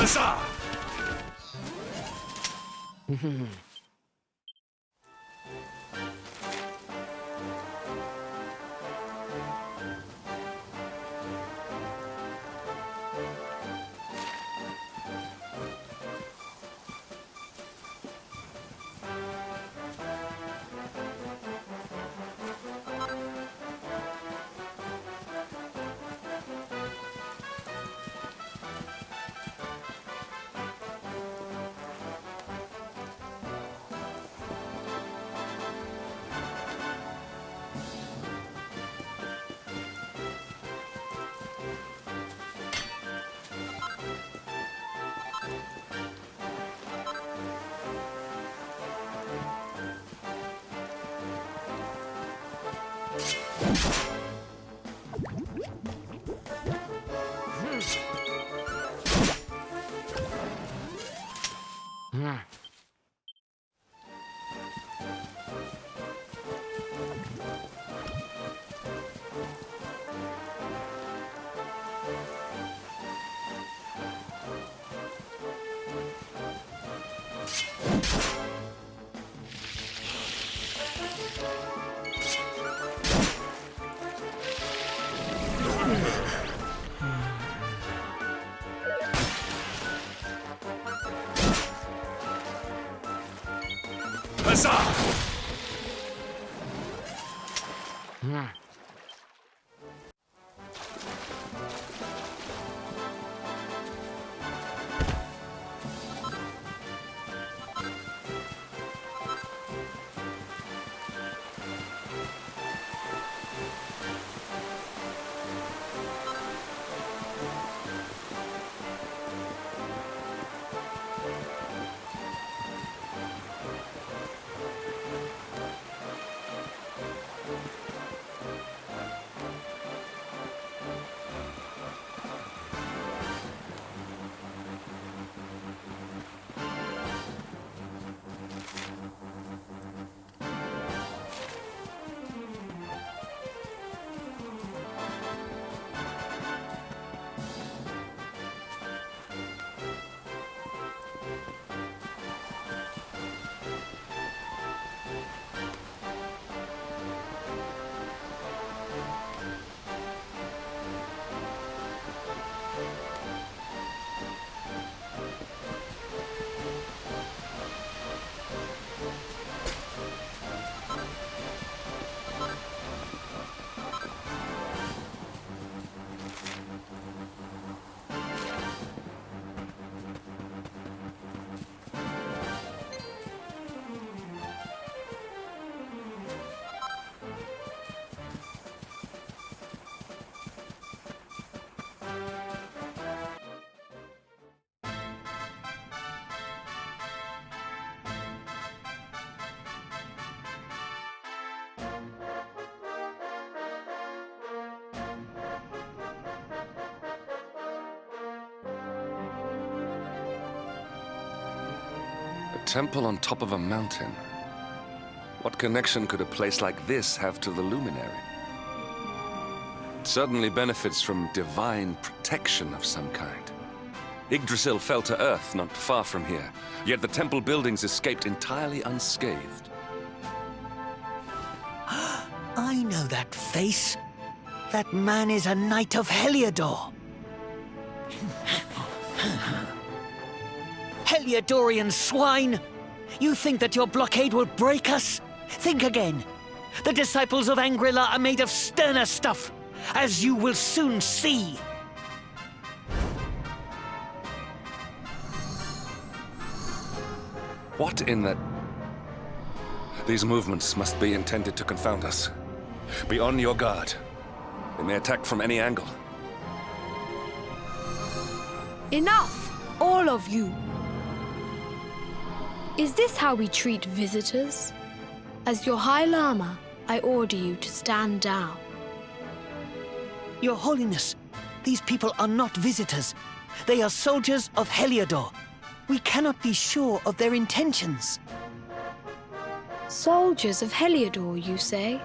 Huzzah! Huzzah! A temple on top of a mountain. What connection could a place like this have to the luminary? It certainly benefits from divine protection of some kind. Yggdrasil fell to earth not far from here, yet the temple buildings escaped entirely unscathed. I know that face. That man is a knight of Heliodor. Heliodorian swine! You think that your blockade will break us? Think again. The disciples of Angrila are made of sterner stuff, as you will soon see. What in the... These movements must be intended to confound us. Be on your guard. They may attack from any angle. Enough! All of you! Is this how we treat visitors? As your High Lama, I order you to stand down. Your Holiness, these people are not visitors. They are soldiers of Heliodor. We cannot be sure of their intentions. Soldiers of Heliodor, you say?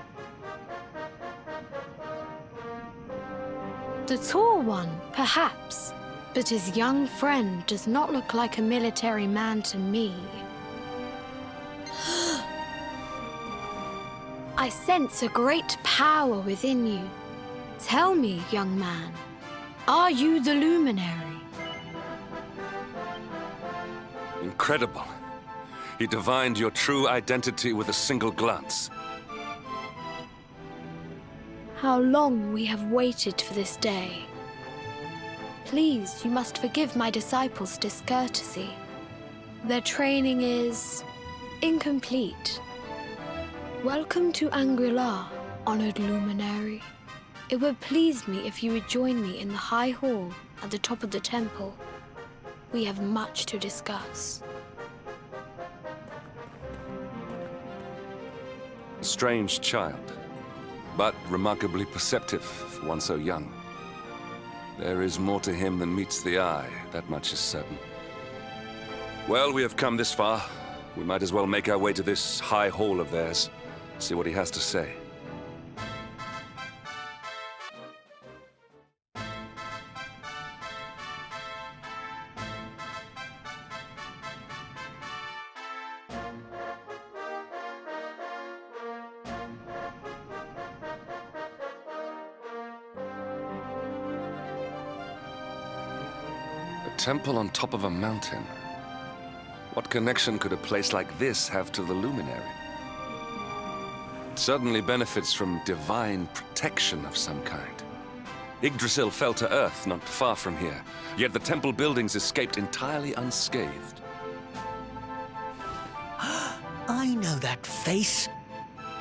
The tall one, perhaps, but his young friend does not look like a military man to me. I sense a great power within you. Tell me, young man, are you the Luminary? Incredible. He divined your true identity with a single glance. How long we have waited for this day. Please, you must forgive my disciples' discourtesy. Their training is incomplete. Welcome to Angri-La, honored luminary. It would please me if you would join me in the High Hall at the top of the temple. We have much to discuss. A strange child, but remarkably perceptive for one so young. There is more to him than meets the eye, that much is certain. Well, we have come this far. We might as well make our way to this high hall of theirs, see what he has to say. A temple on top of a mountain. What connection could a place like this have to the luminary? It certainly benefits from divine protection of some kind. Yggdrasil fell to earth not far from here, yet the temple buildings escaped entirely unscathed. I know that face.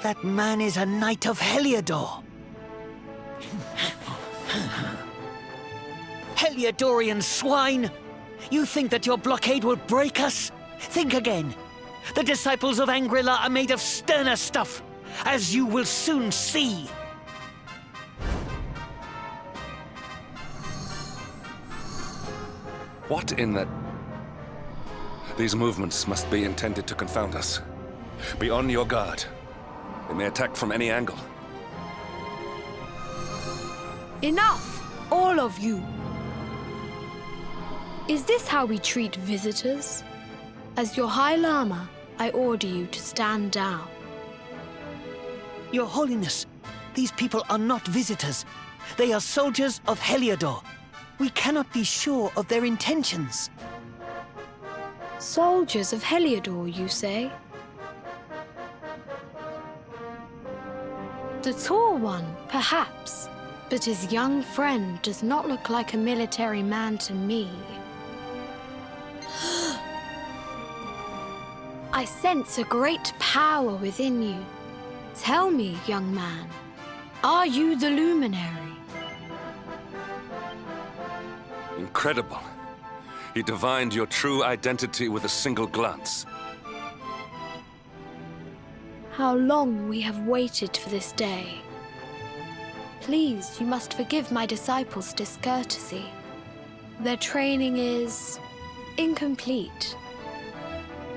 That man is a knight of Heliodor. Heliodorian swine! You think that your blockade will break us? Think again. The disciples of Angri-La are made of sterner stuff, as you will soon see. What in the... These movements must be intended to confound us. Be on your guard. They may attack from any angle. Enough, all of you! Is this how we treat visitors? As your High Lama, I order you to stand down. Your Holiness, these people are not visitors. They are soldiers of Heliodor. We cannot be sure of their intentions. Soldiers of Heliodor, you say? The tall one, perhaps, but his young friend does not look like a military man to me. I sense a great power within you. Tell me, young man, are you the luminary? Incredible. He divined your true identity with a single glance. How long we have waited for this day. Please, you must forgive my disciples' discourtesy. Their training is incomplete.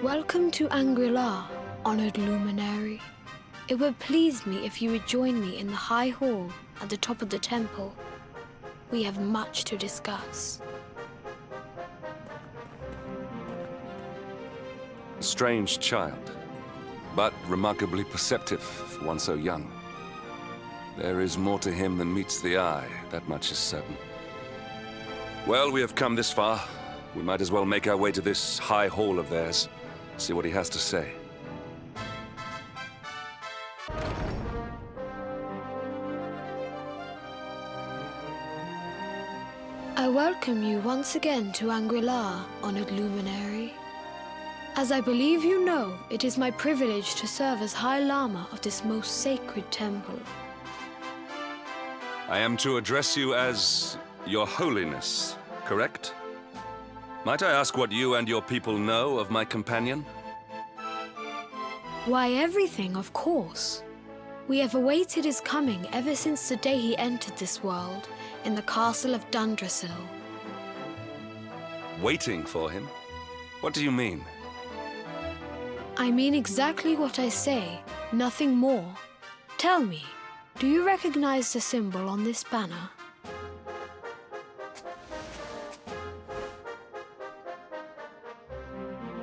Welcome to Angri-La, honored luminary. It would please me if you would join me in the High Hall at the top of the temple. We have much to discuss. A strange child, but remarkably perceptive for one so young. There is more to him than meets the eye, that much is certain. Well, we have come this far. We might as well make our way to this high hall of theirs, see what he has to say. I welcome you once again to Angri-La, honored luminary. As I believe you know, it is my privilege to serve as High Lama of this most sacred temple. I am to address you as Your Holiness, correct? Might I ask what you and your people know of my companion? Why, everything, of course. We have awaited his coming ever since the day he entered this world in the castle of Dundrasil. Waiting for him? What do you mean? I mean exactly what I say, nothing more. Tell me, do you recognize the symbol on this banner?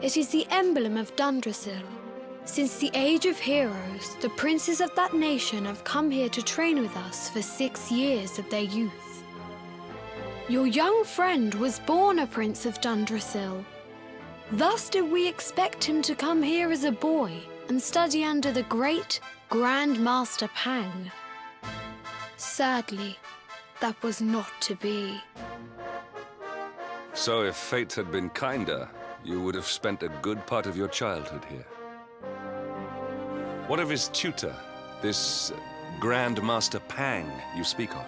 It is the emblem of Dundrasil. Since the Age of Heroes, the princes of that nation have come here to train with us for 6 years of their youth. Your young friend was born a prince of Dundrasil. Thus did we expect him to come here as a boy and study under the great Grand Master Pang. Sadly, that was not to be. So if fate had been kinder, you would have spent a good part of your childhood here. What of his tutor, this Grand Master Pang you speak of?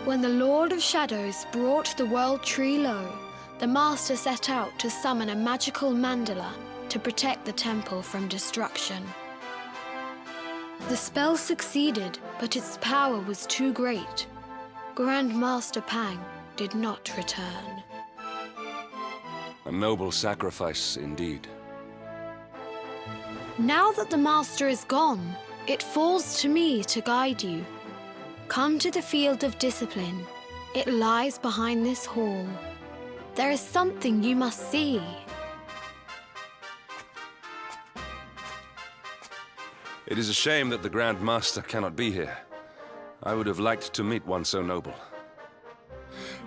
When the Lord of Shadows brought the World Tree low, the Master set out to summon a magical mandala to protect the temple from destruction. The spell succeeded, but its power was too great. Grand Master Pang did not return. A noble sacrifice indeed. Now that the Master is gone, it falls to me to guide you. Come to the Field of Discipline. It lies behind this hall. There is something you must see. It is a shame that the Grand Master cannot be here. I would have liked to meet one so noble.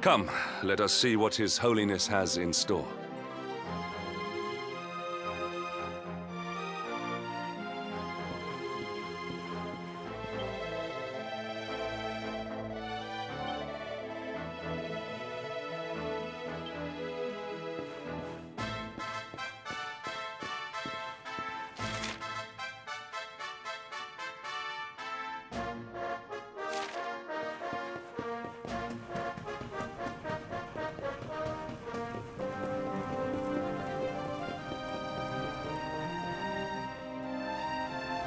Come, let us see what His Holiness has in store.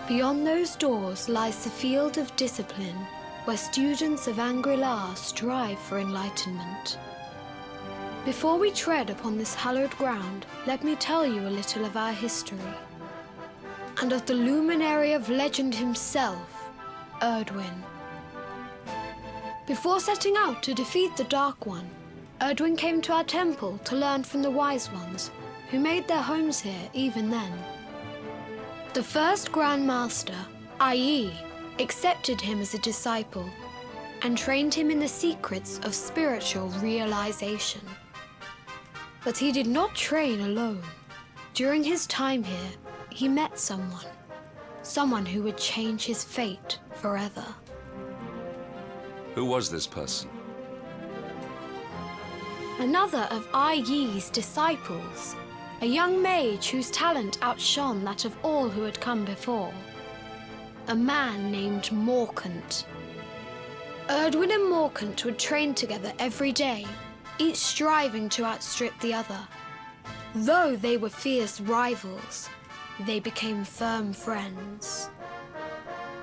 Beyond those doors lies the Field of Discipline, where students of Angri-La strive for enlightenment. Before we tread upon this hallowed ground, let me tell you a little of our history, and of the luminary of legend himself, Erdwin. Before setting out to defeat the Dark One, Erdwin came to our temple to learn from the Wise Ones, who made their homes here even then. The first Grand Master, Ai, accepted him as a disciple and trained him in the secrets of spiritual realization. But he did not train alone. During his time here, he met someone who would change his fate forever. Who was this person? Another of Ai Yi's disciples, a young mage whose talent outshone that of all who had come before. A man named Morkant. Erdwin and Morkant would train together every day, each striving to outstrip the other. Though they were fierce rivals, they became firm friends.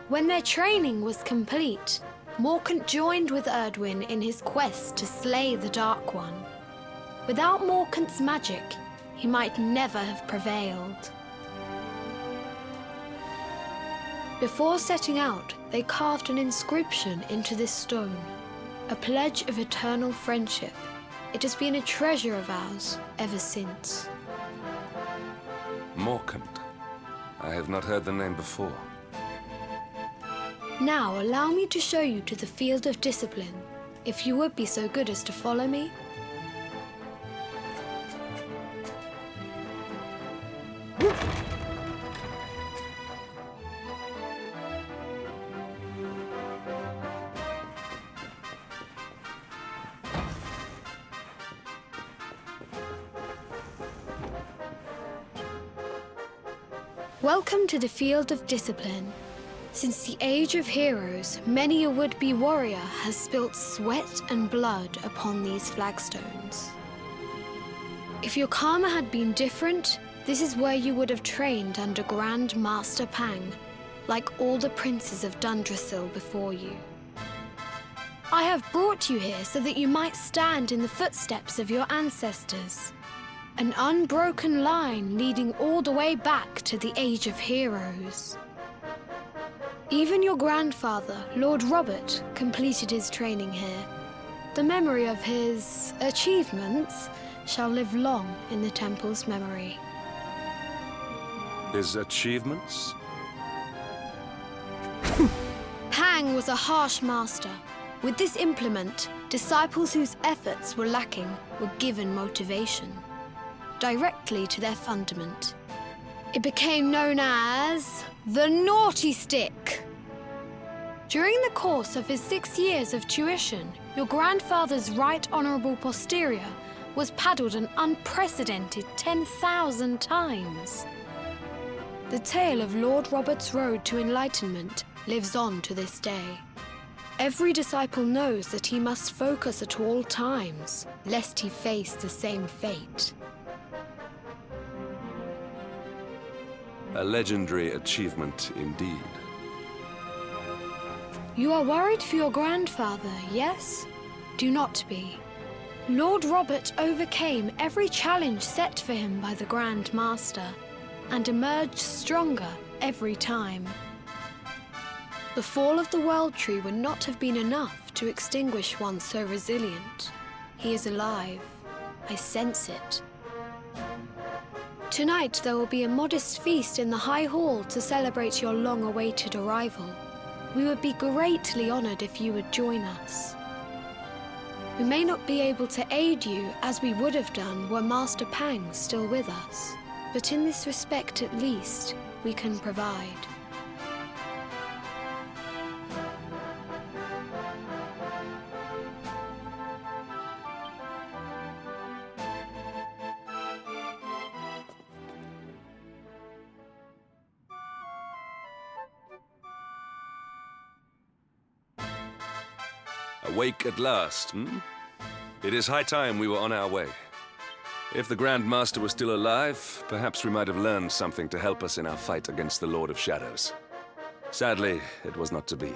When their training was complete, Morkant joined with Erdwin in his quest to slay the Dark One. Without Morkant's magic, he might never have prevailed. Before setting out, they carved an inscription into this stone, a pledge of eternal friendship. It has been a treasure of ours ever since. Morkant. I have not heard the name before. Now allow me to show you to the Field of Discipline, if you would be so good as to follow me. Welcome to the Field of Discipline. Since the Age of Heroes, many a would-be warrior has spilt sweat and blood upon these flagstones. If your karma had been different, this is where you would have trained under Grand Master Pang, like all the princes of Dundrasil before you. I have brought you here so that you might stand in the footsteps of your ancestors. An unbroken line leading all the way back to the Age of Heroes. Even your grandfather, Lord Robert, completed his training here. The memory of his achievements shall live long in the temple's memory. His achievements? Pang was a harsh master. With this implement, disciples whose efforts were lacking were given motivation, directly to their fundament. It became known as the Naughty Stick. During the course of his 6 years of tuition, your grandfather's right honourable posterior was paddled an unprecedented 10,000 times. The tale of Lord Robert's road to enlightenment lives on to this day. Every disciple knows that he must focus at all times, lest he face the same fate. A legendary achievement indeed. You are worried for your grandfather, yes? Do not be. Lord Robert overcame every challenge set for him by the Grand Master, and emerged stronger every time. The fall of the World Tree would not have been enough to extinguish one so resilient. He is alive. I sense it. Tonight there will be a modest feast in the High Hall to celebrate your long-awaited arrival. We would be greatly honored if you would join us. We may not be able to aid you as we would have done were Master Pang still with us, but in this respect at least, we can provide. Awake at last, hmm? It is high time we were on our way. If the Grand Master was still alive, perhaps we might have learned something to help us in our fight against the Lord of Shadows. Sadly, it was not to be.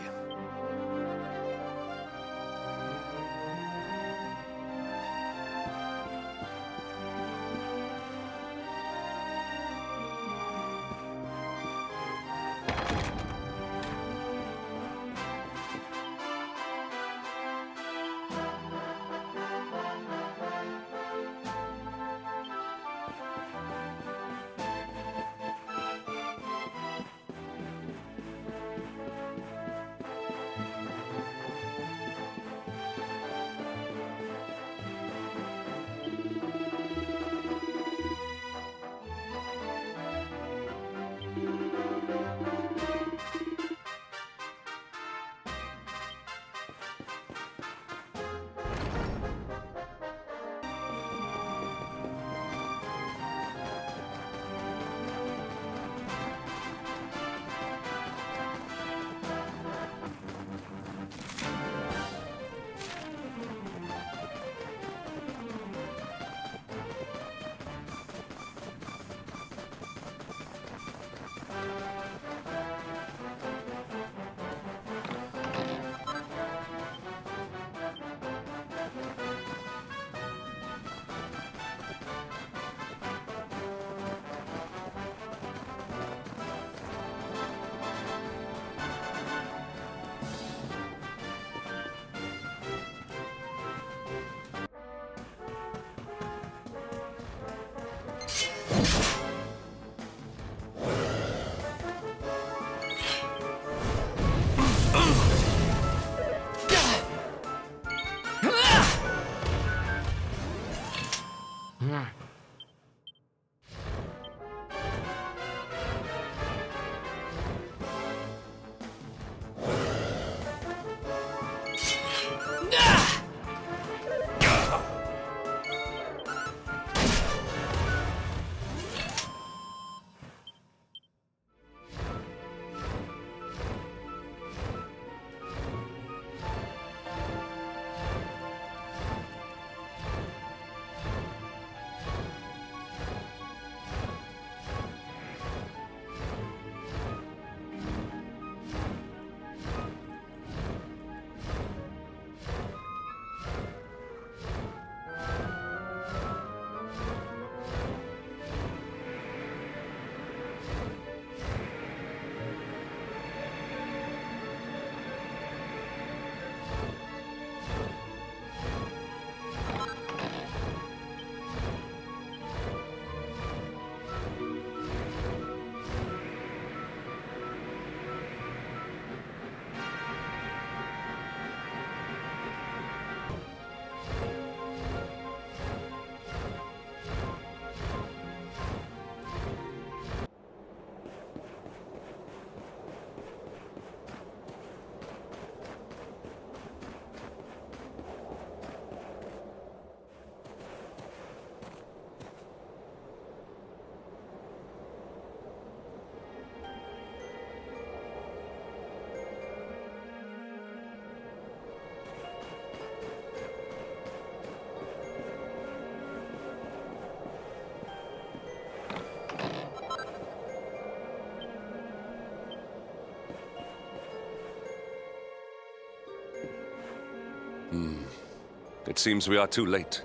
It seems we are too late.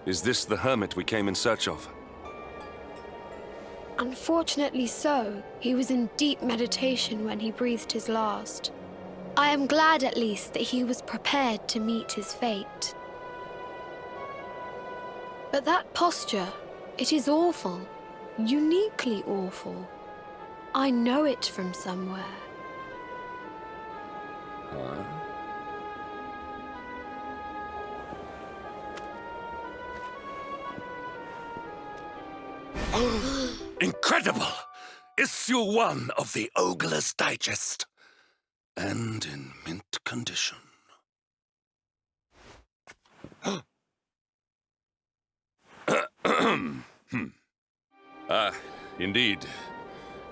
Is this the hermit we came in search of? Unfortunately so. He was in deep meditation when he breathed his last. I am glad at least that he was prepared to meet his fate. But that posture, it is awful. Uniquely awful. I know it from somewhere. Incredible! Issue 1 of the Ogler's Digest. And in mint condition. Indeed.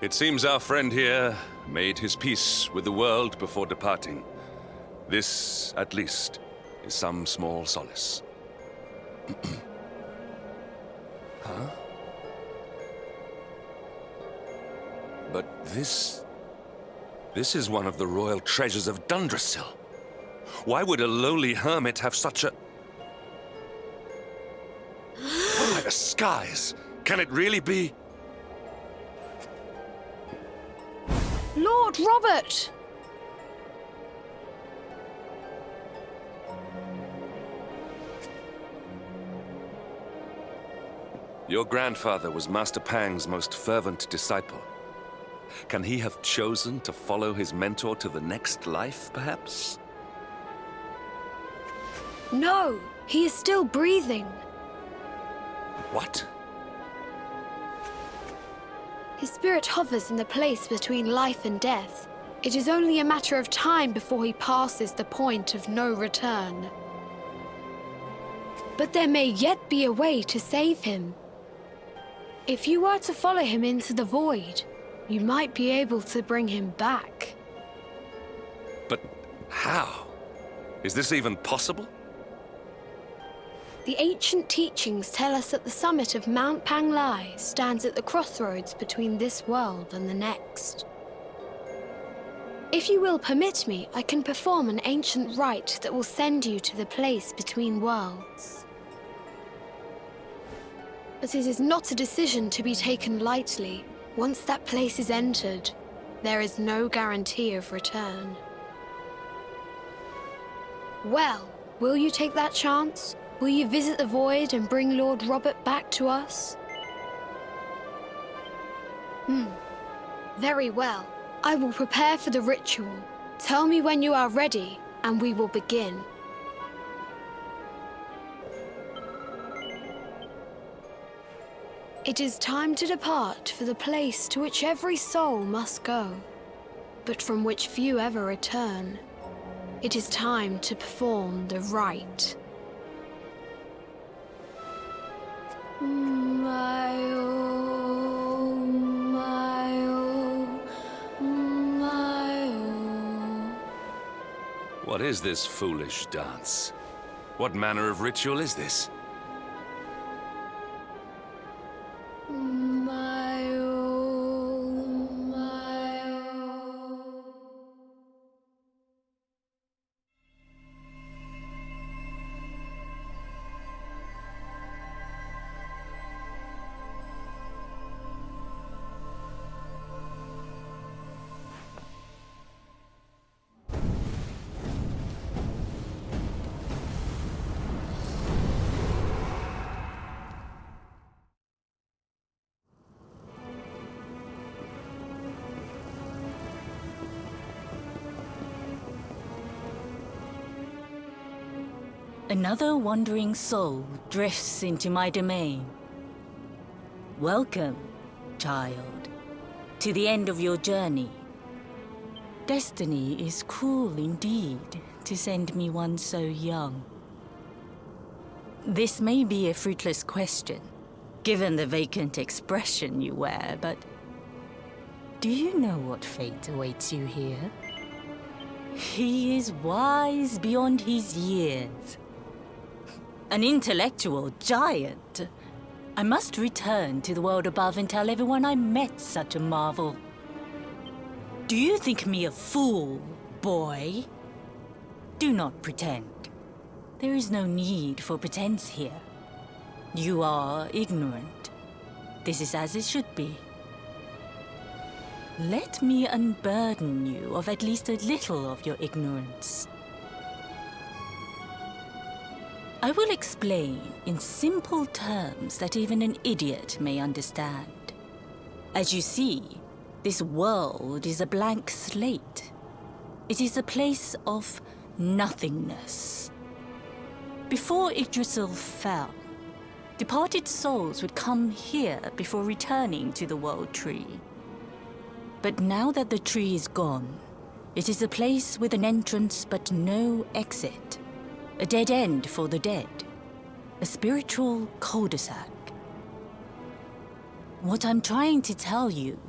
It seems our friend here made his peace with the world before departing. This, at least, is some small solace. Huh? But this is one of the royal treasures of Dundrasil. Why would a lowly hermit have such a... By the skies! Can it really be? Lord Robert! Your grandfather was Master Pang's most fervent disciple. Can he have chosen to follow his mentor to the next life, perhaps? No, he is still breathing. What? His spirit hovers in the place between life and death. It is only a matter of time before he passes the point of no return. But there may yet be a way to save him. If you were to follow him into the void, you might be able to bring him back. But how? Is this even possible? The ancient teachings tell us that the summit of Mount Panglai stands at the crossroads between this world and the next. If you will permit me, I can perform an ancient rite that will send you to the place between worlds. But it is not a decision to be taken lightly. Once that place is entered, there is no guarantee of return. Well, will you take that chance? Will you visit the void and bring Lord Robert back to us? Very well. I will prepare for the ritual. Tell me when you are ready, and we will begin. It is time to depart for the place to which every soul must go, but from which few ever return. It is time to perform the rite. What is this foolish dance? What manner of ritual is this? Another wandering soul drifts into my domain. Welcome, child, to the end of your journey. Destiny is cruel indeed to send me one so young. This may be a fruitless question, given the vacant expression you wear, but do you know what fate awaits you here? He is wise beyond his years. An intellectual giant. I must return to the world above and tell everyone I met such a marvel. Do you think me a fool, boy? Do not pretend. There is no need for pretense here. You are ignorant. This is as it should be. Let me unburden you of at least a little of your ignorance. I will explain in simple terms that even an idiot may understand. As you see, this world is a blank slate. It is a place of nothingness. Before Yggdrasil fell, departed souls would come here before returning to the World Tree. But now that the tree is gone, it is a place with an entrance but no exit. A dead end for the dead. A spiritual cul-de-sac. What I'm trying to tell you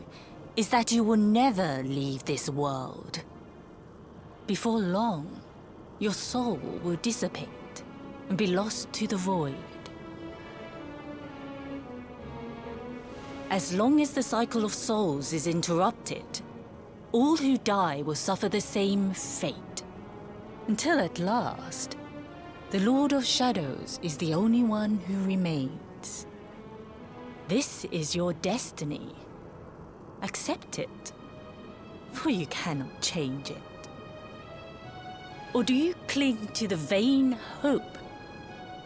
is that you will never leave this world. Before long, your soul will dissipate and be lost to the void. As long as the cycle of souls is interrupted, all who die will suffer the same fate. Until at last, the Lord of Shadows is the only one who remains. This is your destiny. Accept it, for you cannot change it. Or do you cling to the vain hope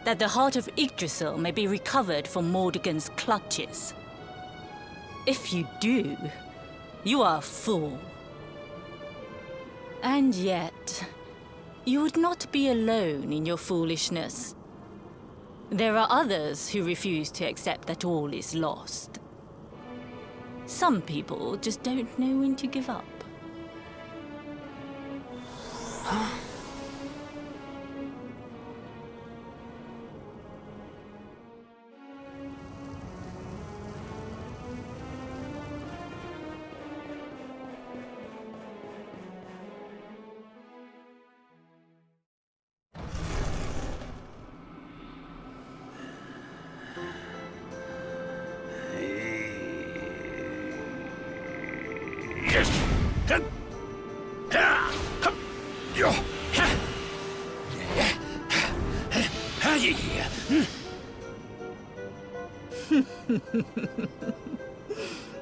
that the heart of Yggdrasil may be recovered from Mordegon's clutches? If you do, you are a fool. And yet, you would not be alone in your foolishness. There are others who refuse to accept that all is lost. Some people just don't know when to give up.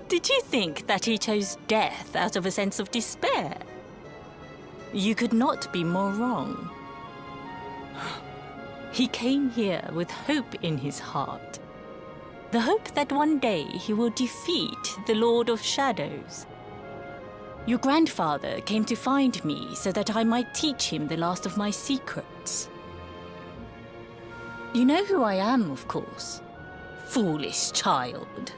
Did you think that he chose death out of a sense of despair? You could not be more wrong. He came here with hope in his heart. The hope that one day he will defeat the Lord of Shadows. Your grandfather came to find me so that I might teach him the last of my secrets. You know who I am, of course. Foolish child.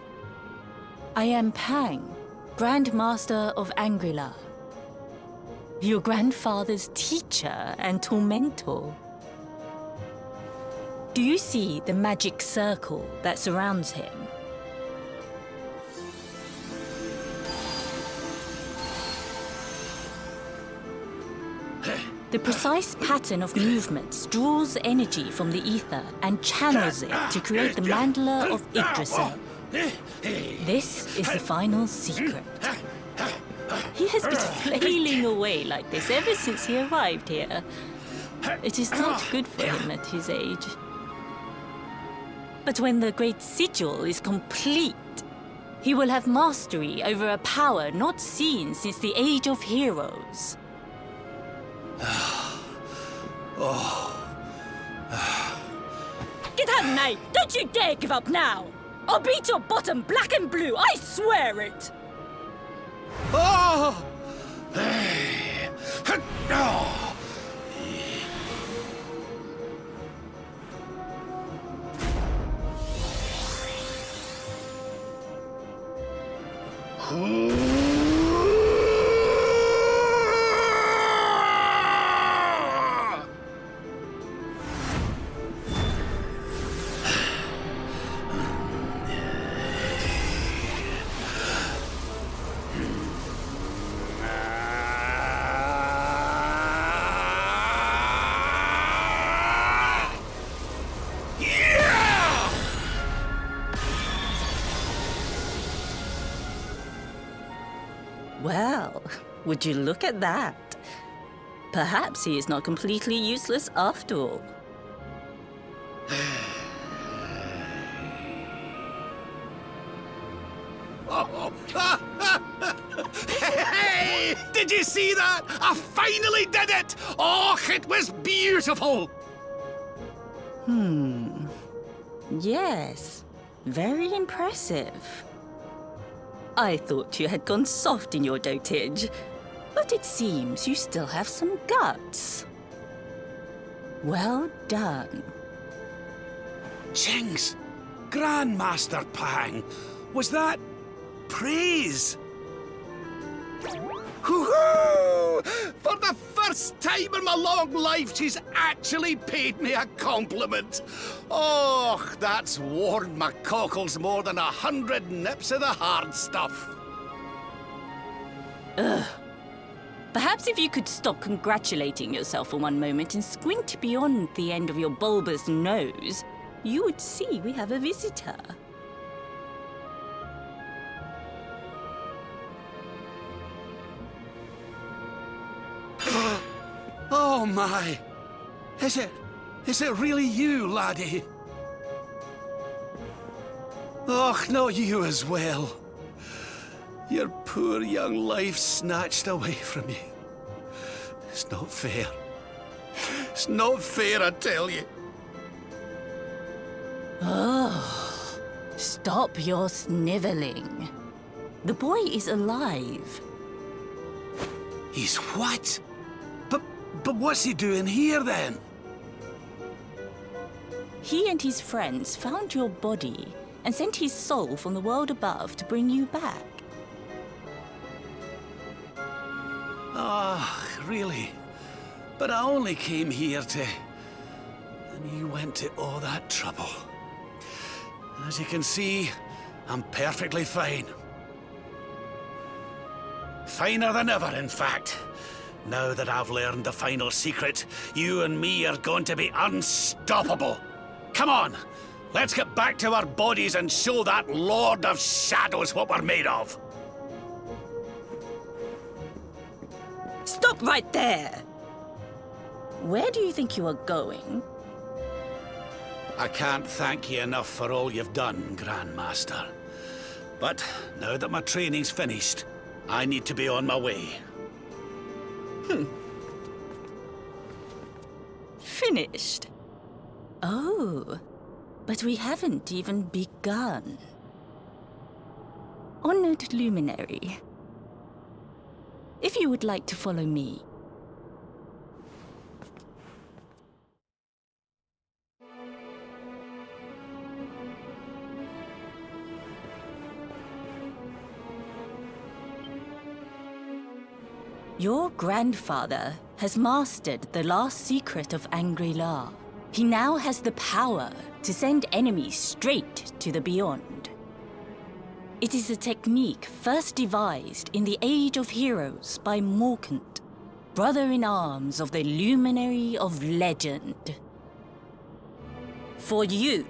I am Pang, Grand Master of Angrila. Your grandfather's teacher and tormentor. Do you see the magic circle that surrounds him? The precise pattern of movements draws energy from the ether and channels it to create the mandala of Yggdrasil. This is the final secret. He has been flailing away like this ever since he arrived here. It is not good for him at his age. But when the great sigil is complete, he will have mastery over a power not seen since the Age of Heroes. Get out, mate! Don't you dare give up now! I'll beat your bottom black and blue, I swear it! Oh! Well, would you look at that? Perhaps he is not completely useless after all. Oh. Hey! Did you see that? I finally did it! Oh, it was beautiful! Yes, very impressive. I thought you had gone soft in your dotage, but it seems you still have some guts. Well done. Jinx! Grandmaster Pang! Was that praise? Hoo-hoo! For the first time in my long life, she's actually paid me a compliment. Oh, that's warmed my cockles more than 100 nips of the hard stuff. Perhaps if you could stop congratulating yourself for one moment and squint beyond the end of your bulbous nose, you would see we have a visitor. Oh my! Is it really you, laddie? Och, not you as well. Your poor young life snatched away from you. It's not fair. It's not fair, I tell you. Stop your sniveling. The boy is alive. He's what? But what's he doing here then? He and his friends found your body and sent his soul from the world above to bring you back. Ah, really? But I only came here to... And you went to all that trouble. As you can see, I'm perfectly fine. Finer than ever, in fact. Now that I've learned the final secret, you and me are going to be unstoppable. Come on, let's get back to our bodies and show that Lord of Shadows what we're made of. Stop right there! Where do you think you are going? I can't thank you enough for all you've done, Grandmaster. But now that my training's finished, I need to be on my way. Finished? Oh, but we haven't even begun. Honored Luminary, if you would like to follow me. Your grandfather has mastered the last secret of Angri-La. He now has the power to send enemies straight to the Beyond. It is a technique first devised in the Age of Heroes by Morkant, brother-in-arms of the Luminary of Legend. For you,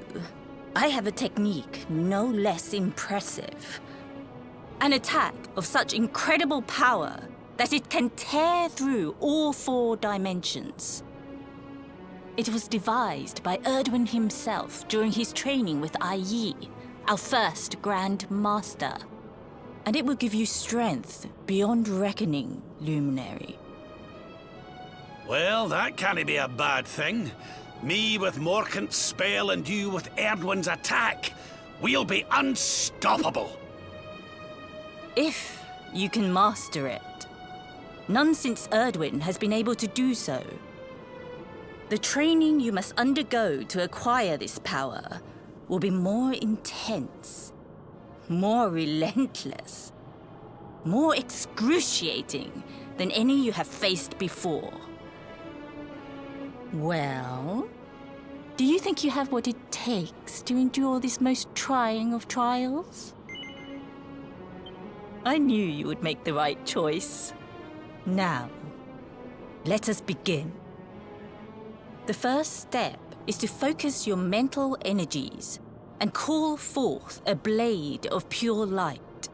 I have a technique no less impressive. An attack of such incredible power that it can tear through all 4 dimensions. It was devised by Erdwin himself during his training with Yi, our first Grand Master. And it will give you strength beyond reckoning, Luminary. Well, that can't be a bad thing. Me with Morkant's spell and you with Erdwin's attack. We'll be unstoppable. If you can master it. None since Erdwin has been able to do so. The training you must undergo to acquire this power will be more intense, more relentless, more excruciating than any you have faced before. Well, do you think you have what it takes to endure this most trying of trials? I knew you would make the right choice. Now, let us begin. The first step is to focus your mental energies and call forth a blade of pure light.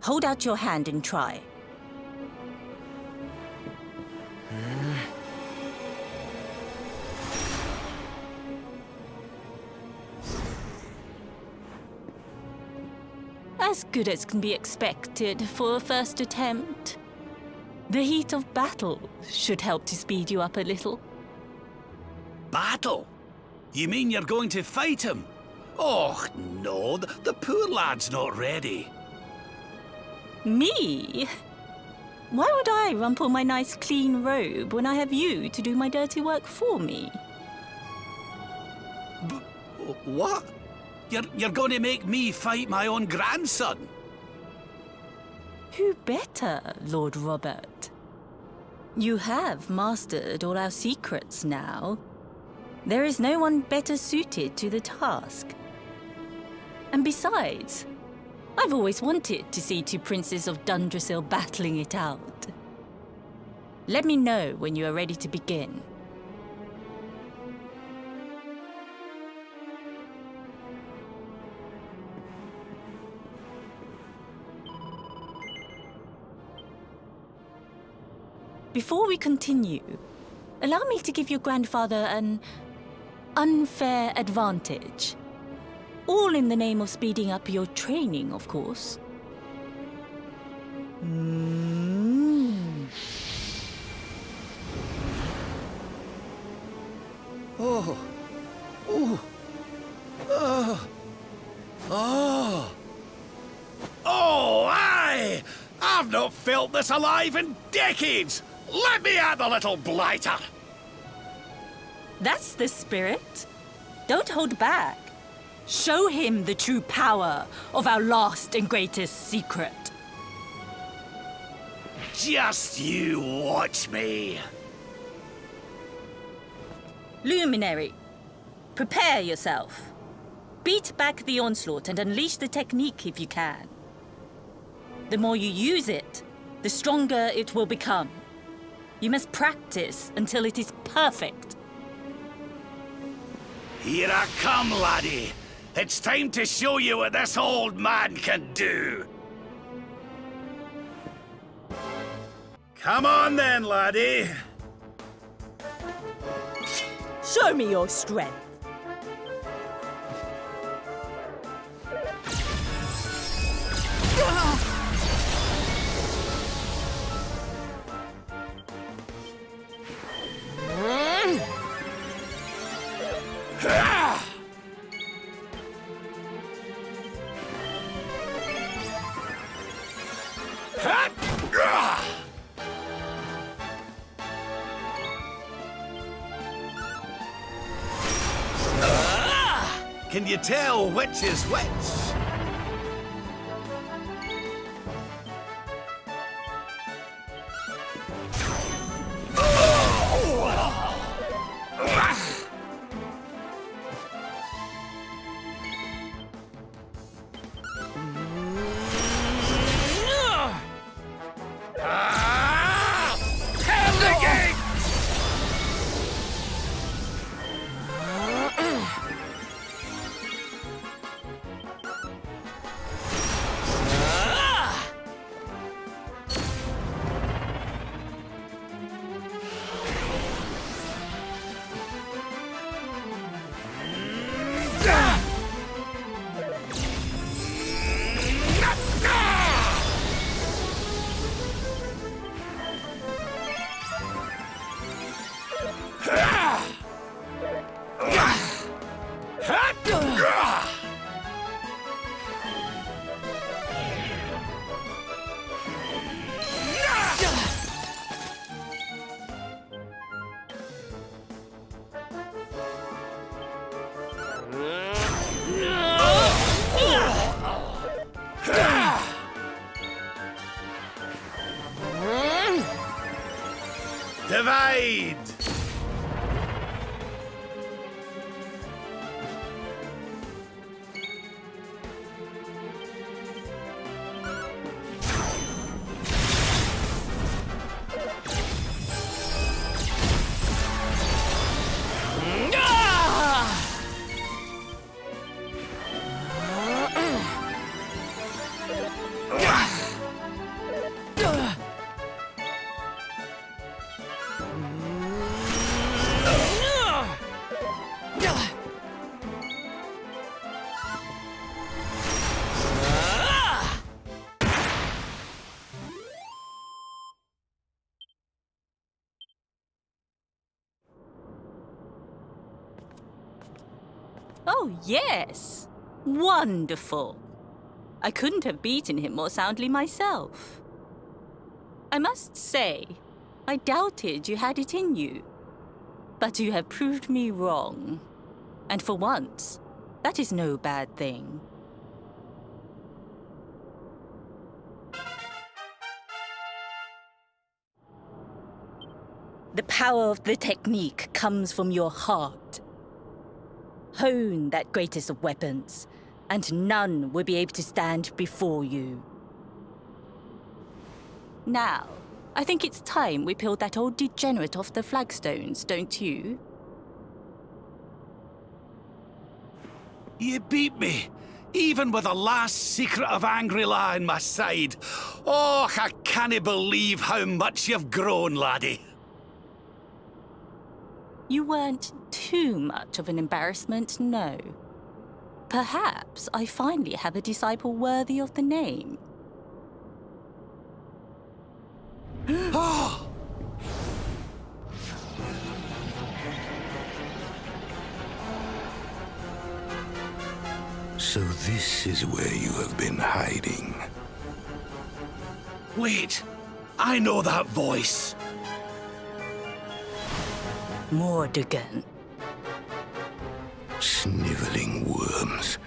Hold out your hand and try. as good as can be expected for a first attempt. The heat of battle should help to speed you up a little. Battle? You mean you're going to fight him? Oh, no, the poor lad's not ready. Me? Why would I rumple my nice clean robe when I have you to do my dirty work for me? What? You're going to make me fight my own grandson? Who better, Lord Robert? You have mastered all our secrets now. There is no one better suited to the task. And besides, I've always wanted to see two princes of Dundrasil battling it out. Let me know when you are ready to begin. Before we continue, allow me to give your grandfather an unfair advantage. All in the name of speeding up your training, of course. Oh. Oh. Oh. Oh, aye! I've not felt this alive in decades! Let me at the little blighter! That's the spirit. Don't hold back. Show him the true power of our last and greatest secret. Just you watch me. Luminary, prepare yourself. Beat back the onslaught and unleash the technique if you can. The more you use it, the stronger it will become. You must practice until it is perfect. Here I come, laddie. It's time to show you what this old man can do. Come on then, laddie. Show me your strength. Can you tell which is which? Oh, yes. Wonderful. I couldn't have beaten him more soundly myself. I must say, I doubted you had it in you. But you have proved me wrong. And for once, that is no bad thing. The power of the technique comes from your heart. Hone that greatest of weapons, and none will be able to stand before you. Now, I think it's time we peeled that old degenerate off the flagstones, don't you? You beat me, even with the last secret of Angri-La in my side. Oh, I can't believe how much you've grown, laddie. You weren't too much of an embarrassment, no. Perhaps I finally have a disciple worthy of the name. Oh! So this is where you have been hiding. Wait, I know that voice. Mordegon. Sniveling worms.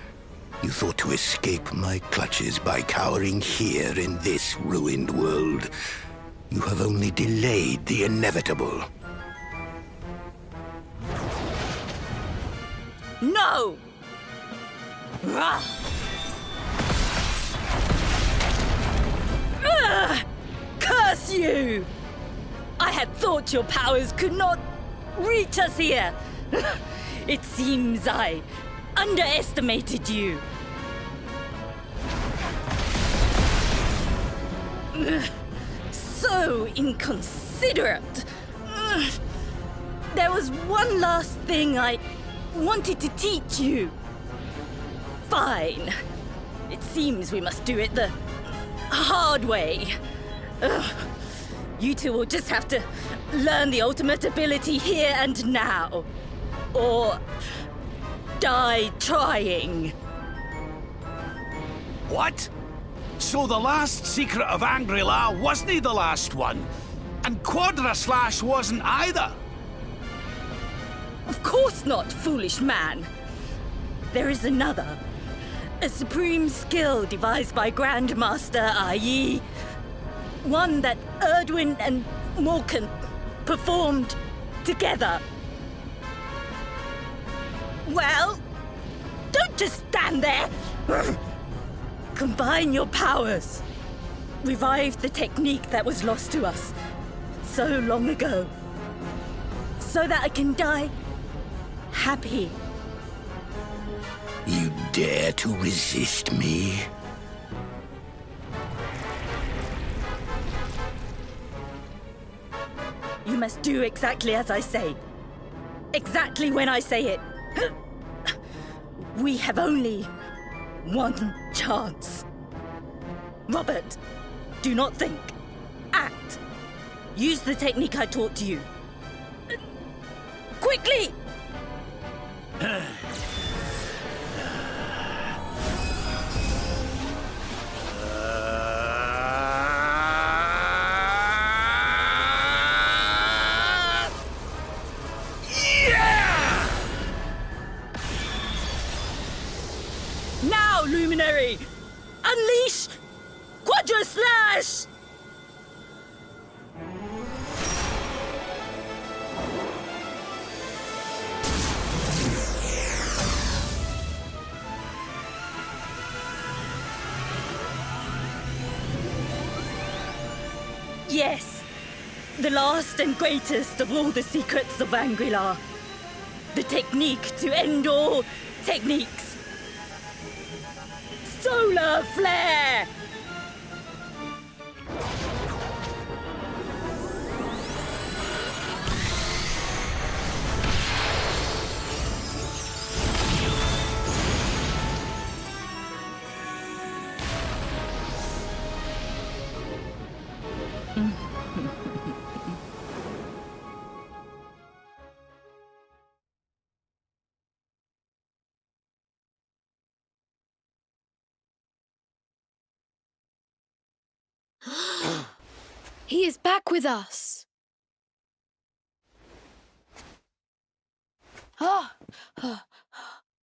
You thought to escape my clutches by cowering here in this ruined world. You have only delayed the inevitable. No! Rah! Ugh! Curse you! I had thought your powers could not reach us here. It seems I underestimated you. Ugh! So inconsiderate. Ugh! There was one last thing I wanted to teach you. Fine. It seems we must do it the hard way. Ugh. You two will just have to learn the ultimate ability here and now. Or die trying. What? So the last secret of Angri-La wasn't the last one? And Quadra Slash wasn't either? Of course not, foolish man. There is another. A supreme skill devised by Grandmaster i.e. one that Erdwin and Morkan performed together. Well, don't just stand there. Combine your powers. Revive the technique that was lost to us so long ago. So that I can die happy. You dare to resist me? You must do exactly as I say. Exactly when I say it. We have only one chance. Robert, do not think. Act. Use the technique I taught you. Quickly! Now, Luminary! Unleash Quadra Slash! Yes, the last and greatest of all the secrets of Angri-La. The technique to end all techniques. Solar Flare! He is back with us. Ah,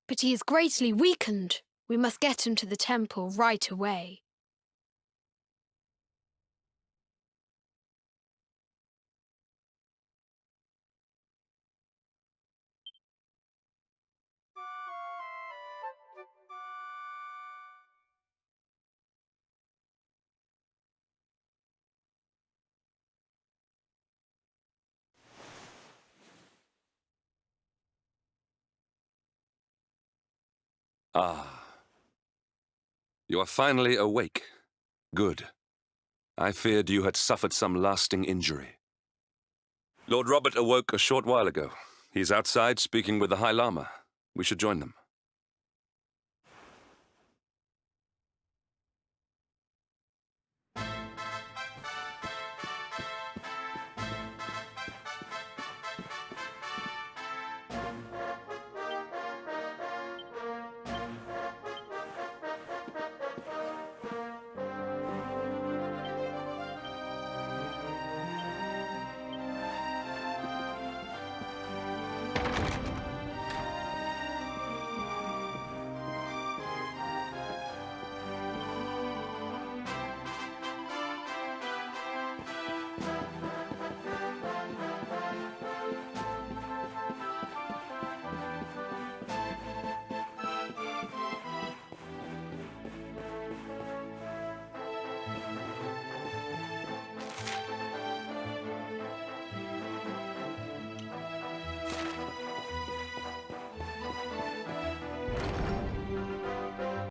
but he is greatly weakened. We must get him to the temple right away. Ah. You are finally awake. Good. I feared you had suffered some lasting injury. Lord Robert awoke a short while ago. He's outside speaking with the High Lama. We should join them.